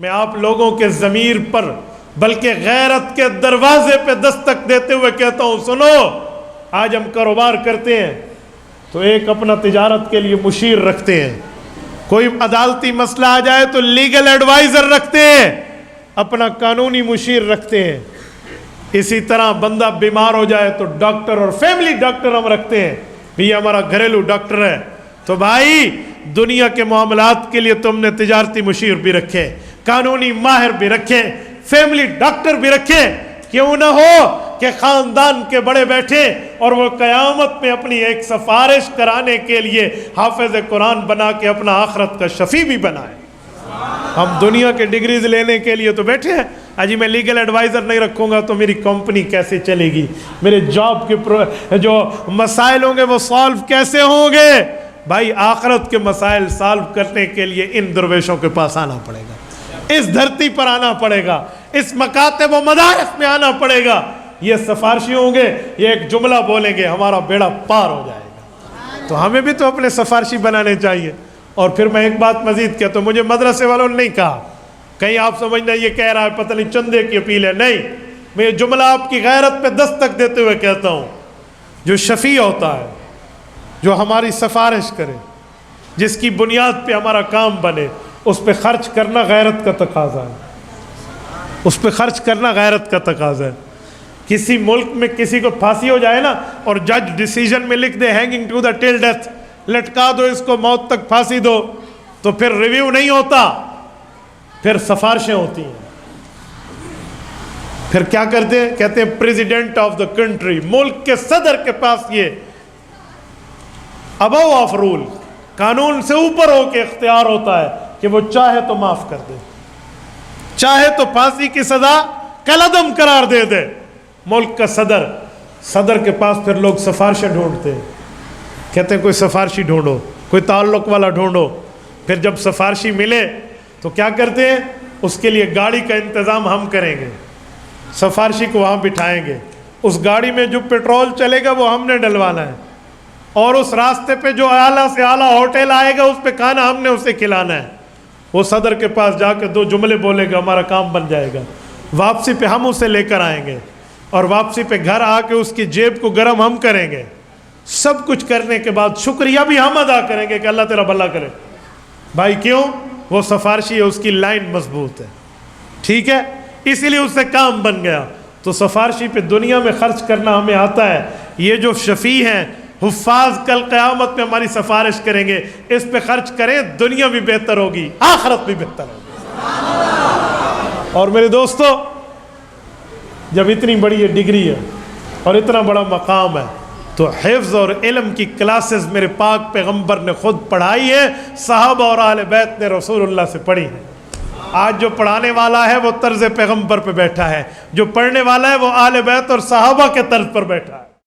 میں آپ لوگوں کے ضمیر پر بلکہ غیرت کے دروازے پہ دستک دیتے ہوئے کہتا ہوں، سنو، آج ہم کاروبار کرتے ہیں تو ایک اپنا تجارت کے لیے مشیر رکھتے ہیں، کوئی عدالتی مسئلہ آ جائے تو لیگل ایڈوائزر رکھتے ہیں، اپنا قانونی مشیر رکھتے ہیں۔ اسی طرح بندہ بیمار ہو جائے تو ڈاکٹر اور فیملی ڈاکٹر ہم رکھتے ہیں، یہ ہمارا گھریلو ڈاکٹر ہے۔ تو بھائی دنیا کے معاملات کے لیے تم نے تجارتی مشیر بھی رکھے، قانونی ماہر بھی رکھے، فیملی ڈاکٹر بھی رکھے۔ کیوں نہ ہو کہ خاندان کے بڑے بیٹھے اور وہ قیامت میں اپنی ایک سفارش کرانے کے لیے حافظ قرآن بنا کے اپنا آخرت کا شفیع بھی بنائے۔ ہم دنیا کے ڈگریز لینے کے لیے تو بیٹھے ہیں، اجی میں لیگل ایڈوائزر نہیں رکھوں گا تو میری کمپنی کیسے چلے گی، میرے جاب کے جو مسائل ہوں گے وہ سالو کیسے ہوں گے؟ بھائی آخرت کے مسائل سالو کرنے کے لیے ان درویشوں کے پاس آنا پڑے گا، اس دھرتی پر آنا پڑے گا، اس مکاتب و مدارس میں آنا پڑے گا۔ یہ سفارشی ہوں گے، یہ ایک جملہ بولیں گے، ہمارا بیڑا پار ہو جائے گا۔ تو ہمیں بھی تو اپنے سفارشی بنانے چاہیے۔ اور پھر میں ایک بات مزید کہتا ہوں، مجھے مدرسے والوں نے نہیں کہا، کہیں آپ سمجھنا یہ کہہ رہا ہے پتہ نہیں چندے کی اپیل ہے، نہیں، میں یہ جملہ آپ کی غیرت پہ دستک دیتے ہوئے کہتا ہوں، جو شفیع ہوتا ہے، جو ہماری سفارش کرے، جس کی بنیاد پہ ہمارا کام بنے، اس پہ خرچ کرنا غیرت کا تقاضا ہے، اس پہ خرچ کرنا غیرت کا تقاضا ہے۔ کسی ملک میں کسی کو پھانسی ہو جائے نا اور جج ڈیسیجن میں لکھ دے hanging to the till death, لٹکا دو اس کو، موت تک پھانسی دو، تو پھر ریویو نہیں ہوتا، پھر سفارشیں ہوتی ہیں۔ پھر کیا کرتے ہیں؟ کہتے ہیں پریزیڈنٹ آف دا کنٹری، ملک کے صدر کے پاس یہ ابو آف رول، قانون سے اوپر ہو کے اختیار ہوتا ہے کہ وہ چاہے تو معاف کر دے، چاہے تو پھانسی کی سزا کالعدم قرار دے دے۔ ملک کا صدر کے پاس پھر لوگ سفارشیں ڈھونڈتے ہیں، کہتے ہیں کوئی سفارشی ڈھونڈو، کوئی تعلق والا ڈھونڈو۔ پھر جب سفارشی ملے تو کیا کرتے ہیں؟ اس کے لیے گاڑی کا انتظام ہم کریں گے، سفارشی کو وہاں بٹھائیں گے، اس گاڑی میں جو پیٹرول چلے گا وہ ہم نے ڈلوانا ہے، اور اس راستے پہ جو اعلیٰ سے اعلیٰ ہوٹل آئے گا اس پہ کھانا ہم نے اسے کھلانا ہے۔ وہ صدر کے پاس جا کے 2 جملے بولے گا، ہمارا کام بن جائے گا۔ واپسی پہ ہم اسے لے کر آئیں گے، اور واپسی پہ گھر آ کے اس کی جیب کو گرم ہم کریں گے۔ سب کچھ کرنے کے بعد شکریہ بھی ہم ادا کریں گے کہ اللہ تیرا بھلا کرے۔ بھائی کیوں؟ وہ سفارشی ہے، اس کی لائن مضبوط ہے، ٹھیک ہے، اسی لیے اس سے کام بن گیا۔ تو سفارشی پہ دنیا میں خرچ کرنا ہمیں آتا ہے۔ یہ جو شفیع ہیں، حفاظ، کل قیامت میں ہماری سفارش کریں گے، اس پہ خرچ کریں، دنیا بھی بہتر ہوگی، آخرت بھی بہتر ہوگی۔ اور میرے دوستو، جب اتنی بڑی یہ ڈگری ہے اور اتنا بڑا مقام ہے تو حفظ اور علم کی کلاسز میرے پاک پیغمبر نے خود پڑھائی ہے، صحابہ اور اہل بیت نے رسول اللہ سے پڑھی ہے۔ آج جو پڑھانے والا ہے وہ طرز پیغمبر پہ بیٹھا ہے، جو پڑھنے والا ہے وہ اہل بیت اور صحابہ کے طرز پر بیٹھا ہے۔